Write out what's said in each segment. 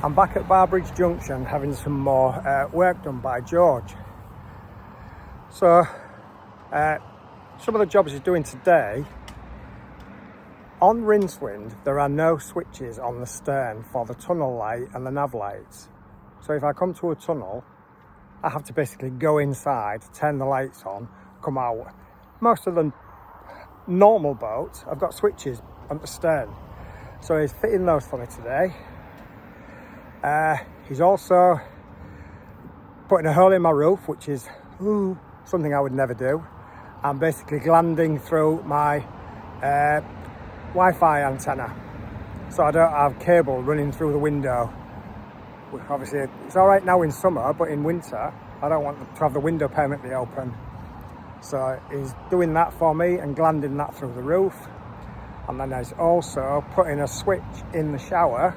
I'm back at Barbridge Junction having some more work done by George. So some of the jobs he's doing today, on Rincewind there are no switches on the stern for the tunnel light and the nav lights. So if I come to a tunnel, I have to basically go inside, turn the lights on, come out. Most of the normal boats have got switches on the stern. So he's fitting those for me today. He's also putting a hole in my roof, which is something I would never do. I'm basically glanding through my Wi-Fi antenna, so I don't have cable running through the window. Obviously it's all right now in summer, but in winter I don't want to have the window permanently open. So he's doing that for me and glanding that through the roof. And then he's also putting a switch in the shower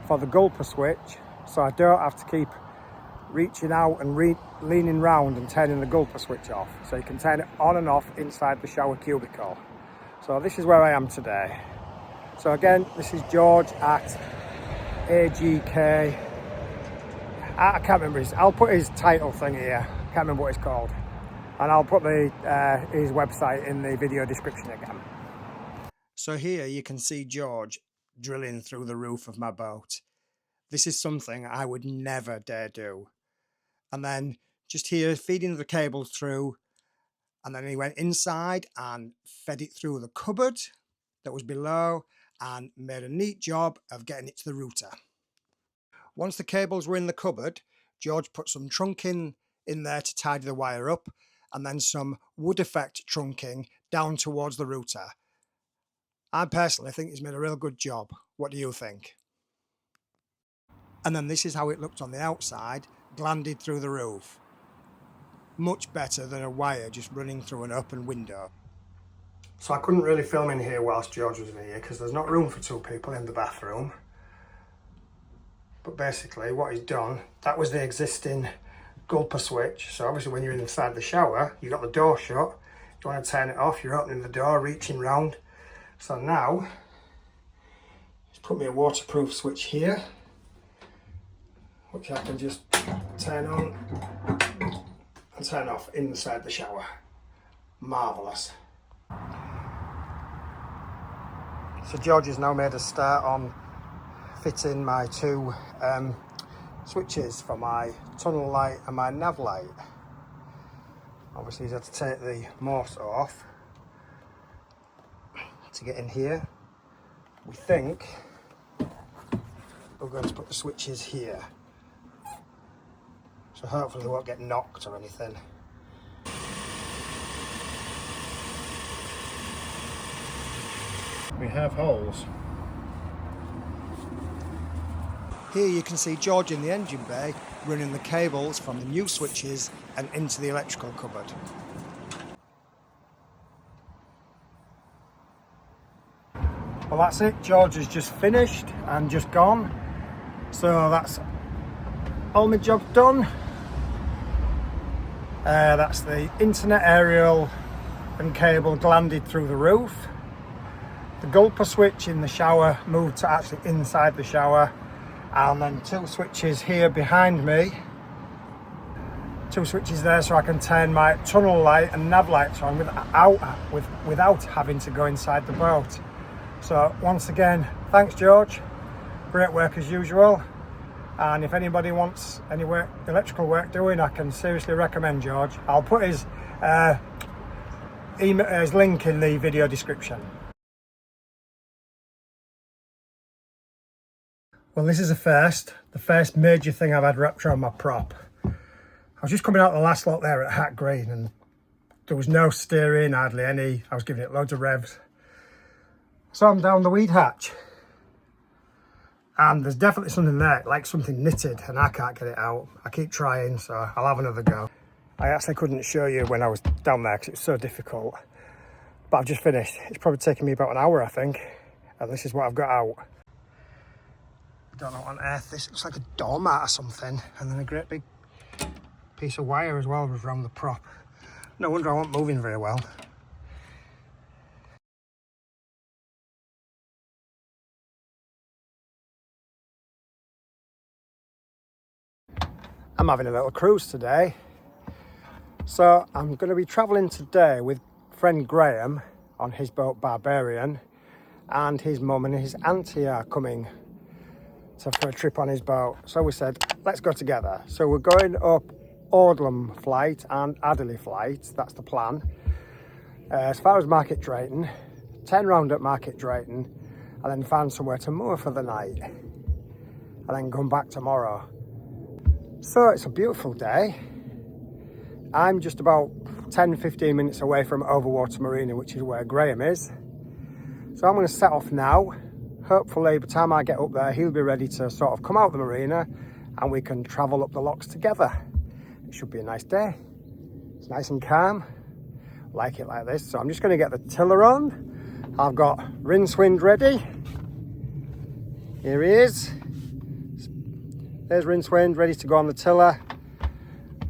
for the gulper switch, so I don't have to keep reaching out and leaning round and turning the gulper switch off. So you can turn it on and off inside the shower cubicle. So this is where I am today. So again, this is George at AGK. I can't remember I'll put his title thing here. Can't remember what it's called. And I'll put his website in the video description again. So here you can see George drilling through the roof of my boat. This is something I would never dare do. And then just here feeding the cables through, and then he went inside and fed it through the cupboard that was below and made a neat job of getting it to the router. Once the cables were in the cupboard, George put some trunking in there to tidy the wire up, and then some wood effect trunking down towards the router. I personally think he's made a real good job. What do you think? And then this is how it looked on the outside, glanded through the roof. Much better than a wire just running through an open window. So I couldn't really film in here whilst George was in here because there's not room for two people in the bathroom. But basically what he's done, that was the existing gulper switch. So obviously when you're inside the shower, you've got the door shut. You want to turn it off, you're opening the door, reaching round. So now, he's put me a waterproof switch here, which I can just turn on and turn off inside the shower. Marvellous. So George has now made a start on fitting my two switches for my tunnel light and my nav light. Obviously he's had to take the morse off to get in here. We think we're going to put the switches here, so hopefully they won't get knocked or anything. We have holes. Here you can see George in the engine bay running the cables from the new switches and into the electrical cupboard. Well, that's it. George has just finished and just gone. So that's all my job done. That's the internet aerial and cable glanded through the roof. The gulper switch in the shower moved to actually inside the shower. And then two switches here behind me. Two switches there so I can turn my tunnel light and nav lights on without having to go inside the boat. So once again, thanks George, great work as usual. And if anybody wants any electrical work doing, I can seriously recommend George. I'll put his link in the video description. Well, this is the first major thing I've had wrapped around my prop. I was just coming out the last lot there at Hat Green and there was no steering, hardly any. I was giving it loads of revs. So I'm down the weed hatch and there's definitely something there, like something knitted, and I can't get it out. I keep trying, so I'll have another go. I actually couldn't show you when I was down there because it's so difficult, but I've just finished. It's probably taken me about an hour, I think, and this is what I've got out. I don't know what on earth this looks like, a doormat or something, and then a great big piece of wire as well was around the prop. No wonder I wasn't moving very well. I'm having a little cruise today. So I'm going to be travelling today with friend Graham on his boat Barbarian, and his mum and his auntie are coming for a trip on his boat. So we said, let's go together. So we're going up Audlem flight and Adderley flight, that's the plan. As far as Market Drayton, 10 round at Market Drayton, and then find somewhere to moor for the night, and then come back tomorrow. So it's a beautiful day. I'm just about 10-15 minutes away from Overwater Marina, which is where Graham is. So I'm going to set off now. Hopefully by the time I get up there, he'll be ready to sort of come out the marina and we can travel up the locks together. It should be a nice day. It's nice and calm. I like it like this. So I'm just going to get the tiller on. I've got Rincewind ready. Here he is. There's Rincewind ready to go on the tiller.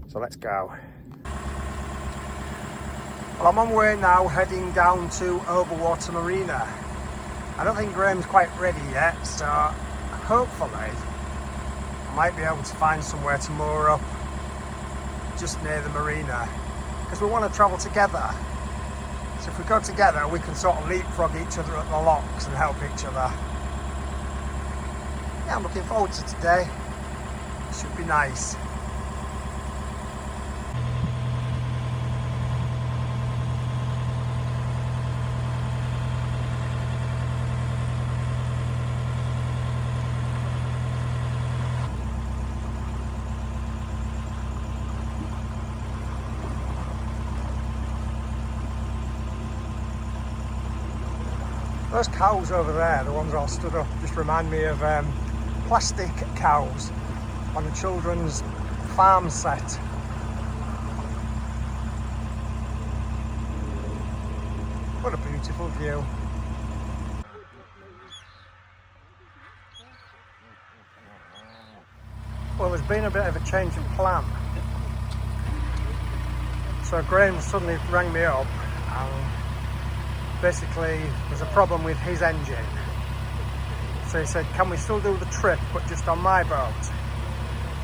So let's go. Well, I'm on my way now, heading down to Overwater Marina. I don't think Graham's quite ready yet, so hopefully I might be able to find somewhere to moor up just near the marina, because we want to travel together. So if we go together, we can sort of leapfrog each other at the locks and help each other. Yeah, I'm looking forward to today. Should be nice. Those cows over there, the ones all stood up, just remind me of plastic cows on a children's farm set. What a beautiful view. Well, there's been a bit of a change in plan. So Graham suddenly rang me up and basically there's a problem with his engine. So he said, can we still do the trip but just on my boat?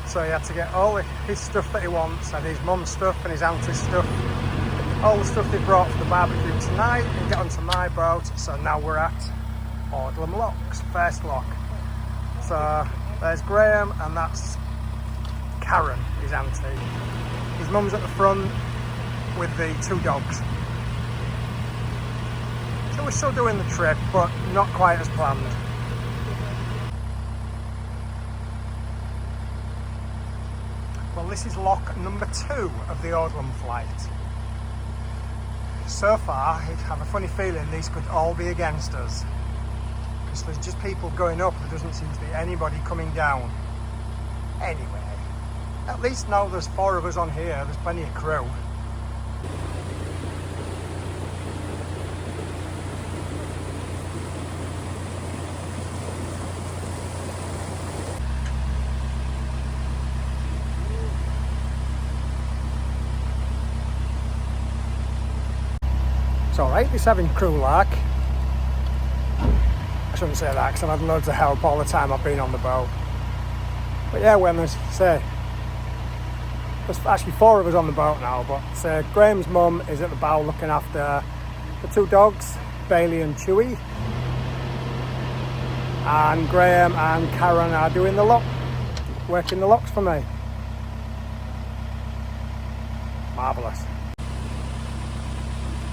So he had to get all his stuff that he wants, and his mum's stuff and his auntie's stuff, all the stuff they brought for the barbecue tonight, and get onto my boat. So now we're at Audlem Locks, first lock. So there's Graham and that's Karen, his auntie. His mum's at the front with the 2 dogs. So we're still doing the trip, but not quite as planned. Well, this is lock number 2 of the Audlem flight. So far, I have a funny feeling these could all be against us, because there's just people going up, there doesn't seem to be anybody coming down. Anyway, at least now there's 4 of us on here, there's plenty of crew. It's alright, it's having crew lark. I shouldn't say that because I've had loads of help all the time I've been on the boat. But yeah, when there's actually 4 of us on the boat now, but Graham's mum is at the bow looking after the 2 dogs, Bailey and Chewy. And Graham and Karen are doing the lock, working the locks for me. Marvellous.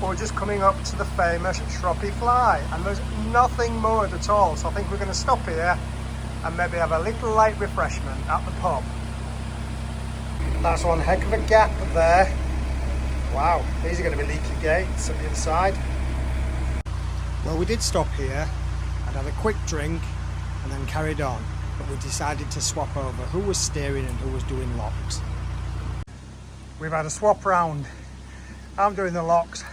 We're just coming up to the famous Shroppy Fly, and there's nothing moored at all, so I think we're going to stop here and maybe have a little light refreshment at the pub. That's one heck of a gap there. Wow, these are going to be leaky gates at the other side. Well, we did stop here and have a quick drink and then carried on, but we decided to swap over who was steering and who was doing locks. We've had a swap round. I'm doing the locks,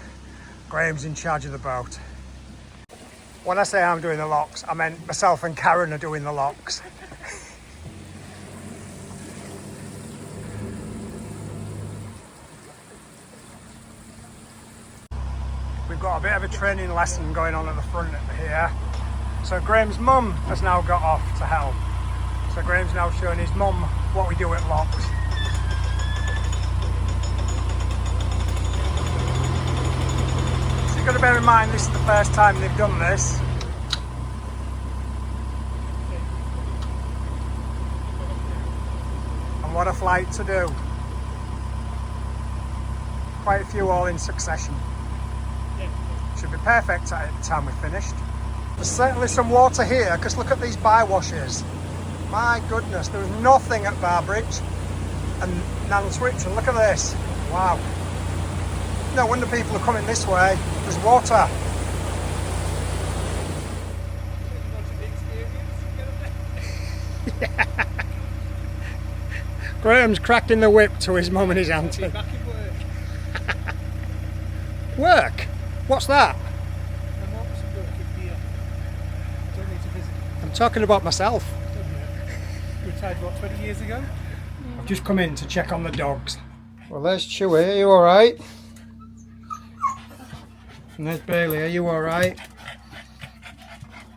Graham's in charge of the boat. When I say I'm doing the locks, I meant myself and Karen are doing the locks. We've got a bit of a training lesson going on at the front here. So Graham's mum has now got off to help. So Graham's now showing his mum what we do at locks. you've got to bear in mind this is the first time they've done this. And what a flight to do. Quite a few all in succession. Should be perfect at the time we're finished. There's certainly some water here, because look at these bywashes. My goodness, there was nothing at Barbridge and Nantwich, and look at this. Wow. No wonder people are coming this way. There's water. Yeah. Graham's cracking the whip to his mum and his auntie. Work? What's that? I'm talking about myself. Retired what, 20 years ago? I've just come in to check on the dogs. Well, there's Chewy, are you alright? And there's Bailey, are you alright?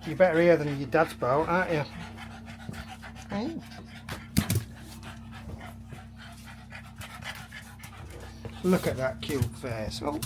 You're better here than your dad's boat, aren't you? Hey. Look at that cute face. Oh.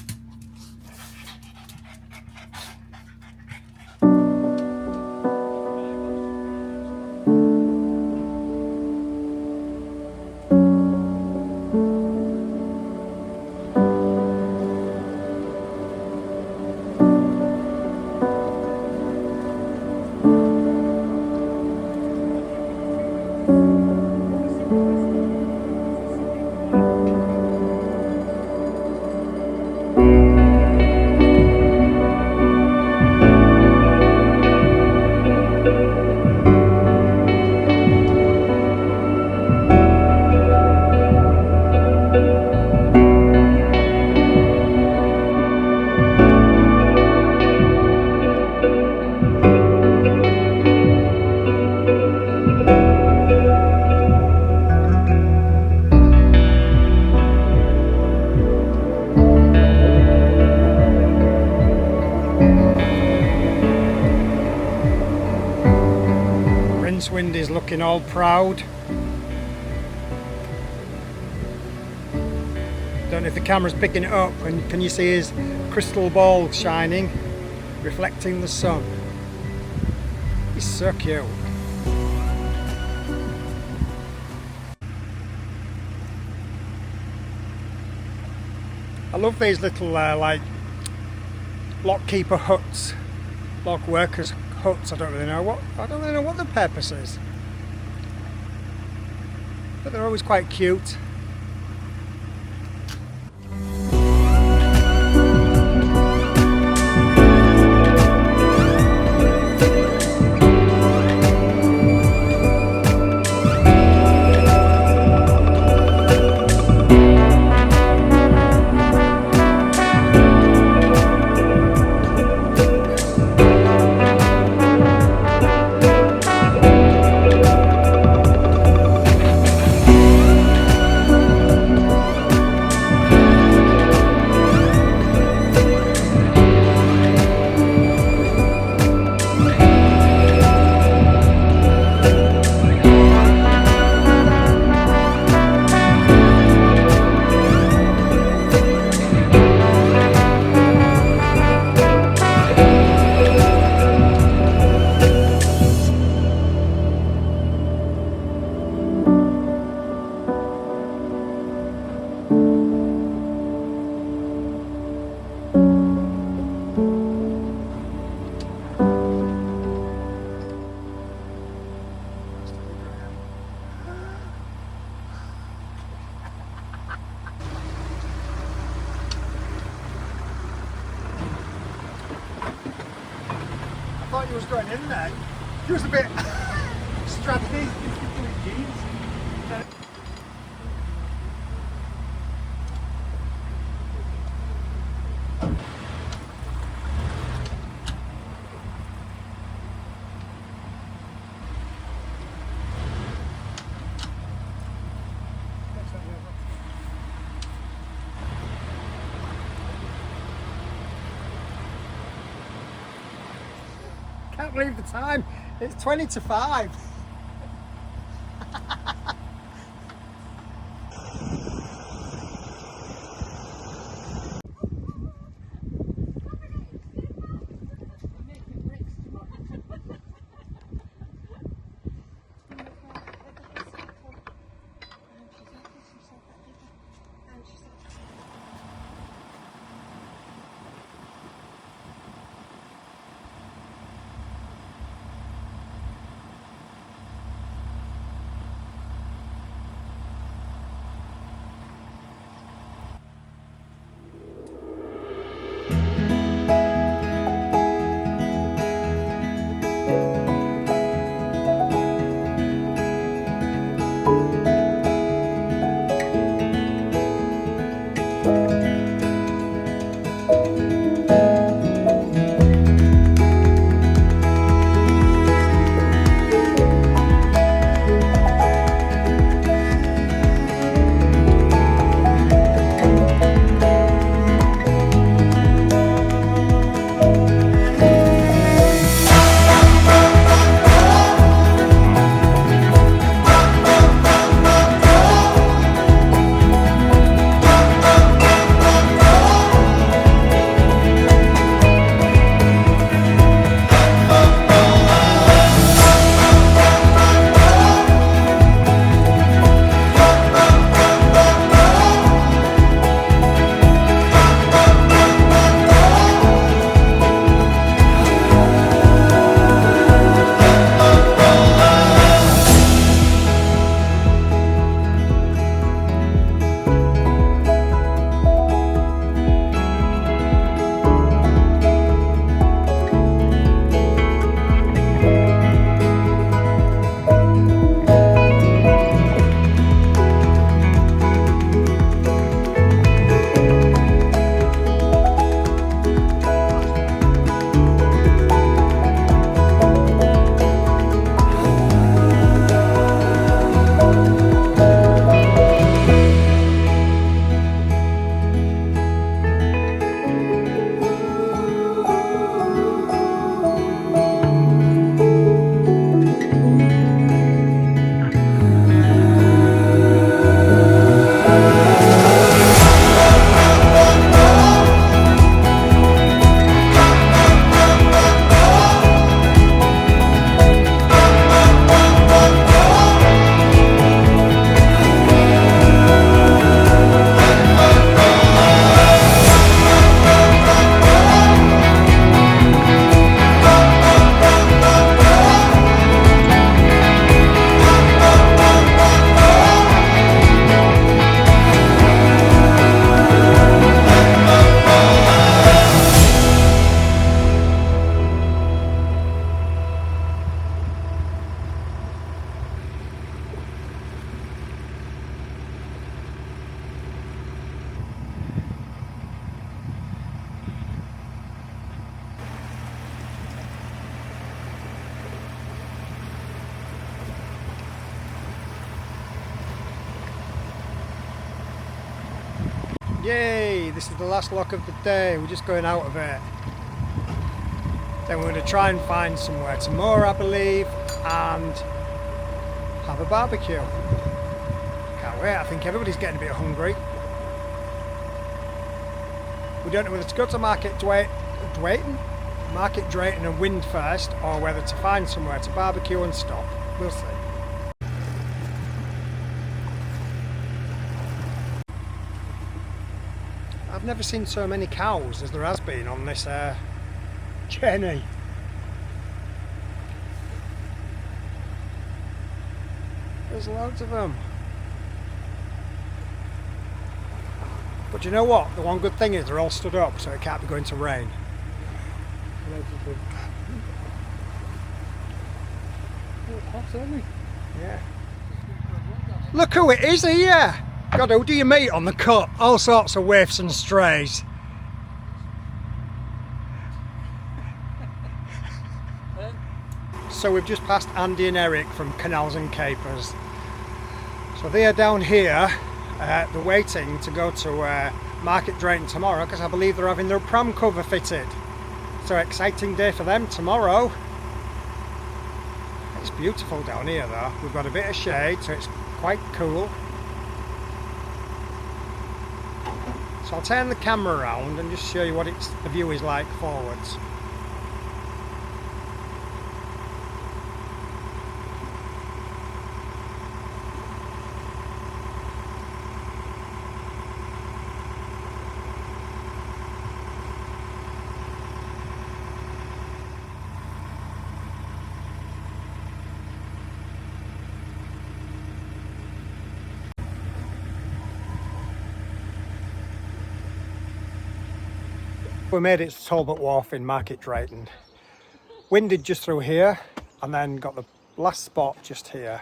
Rincewind is looking all proud. Don't know if the camera's picking it up, and can you see his crystal ball shining, reflecting the sun? He's so cute. I love these little like lockkeeper huts, lock workers huts. I don't really know what the purpose is, but they're always quite cute. I thought you was going in there. He was a bit strappy. Can't believe the time. It's 20 to 5. Yay! This is the last lock of the day. We're just going out of it. Then we're going to try and find somewhere to moor, I believe, and have a barbecue. Can't wait. I think everybody's getting a bit hungry. We don't know whether to go to Market Drayton and Wind first, or whether to find somewhere to barbecue and stop. We'll see. I've never seen so many cows as there has been on this journey. There's loads of them. But you know what? The one good thing is they're all stood up, so it can't be going to rain. Yeah. Look who it is here! God, who do you meet on the cut? All sorts of waifs and strays. So we've just passed Andy and Eric from Canals and Capers. So they are down here. They're waiting to go to Market Drayton tomorrow because I believe they're having their pram cover fitted. So exciting day for them tomorrow. It's beautiful down here though. We've got a bit of shade, so it's quite cool. So I'll turn the camera around and just show you what the view is like forwards. We made it to Talbot Wharf in Market Drayton. Winded just through here and then got the last spot just here.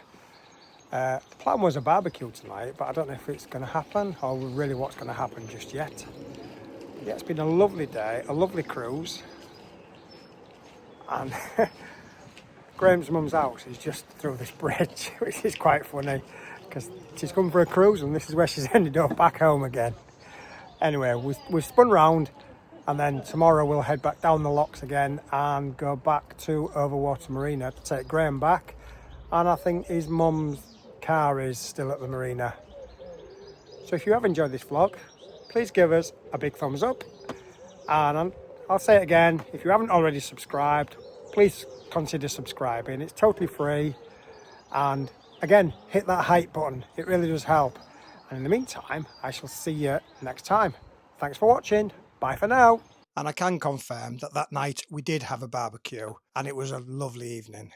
The plan was a barbecue tonight, but I don't know if it's going to happen or really what's going to happen just yet. Yeah, it's been a lovely day, a lovely cruise. And Graham's mum's house is just through this bridge, which is quite funny because she's come for a cruise and this is where she's ended up back home again. Anyway, we've spun round. And then tomorrow we'll head back down the locks again and go back to Overwater Marina to take Graham back. And I think his mum's car is still at the marina. So if you have enjoyed this vlog, please give us a big thumbs up. And I'll say it again, if you haven't already subscribed, please consider subscribing. It's totally free. And again, hit that hype button. It really does help. And in the meantime, I shall see you next time. Thanks for watching. Bye for now. And I can confirm that night we did have a barbecue and it was a lovely evening.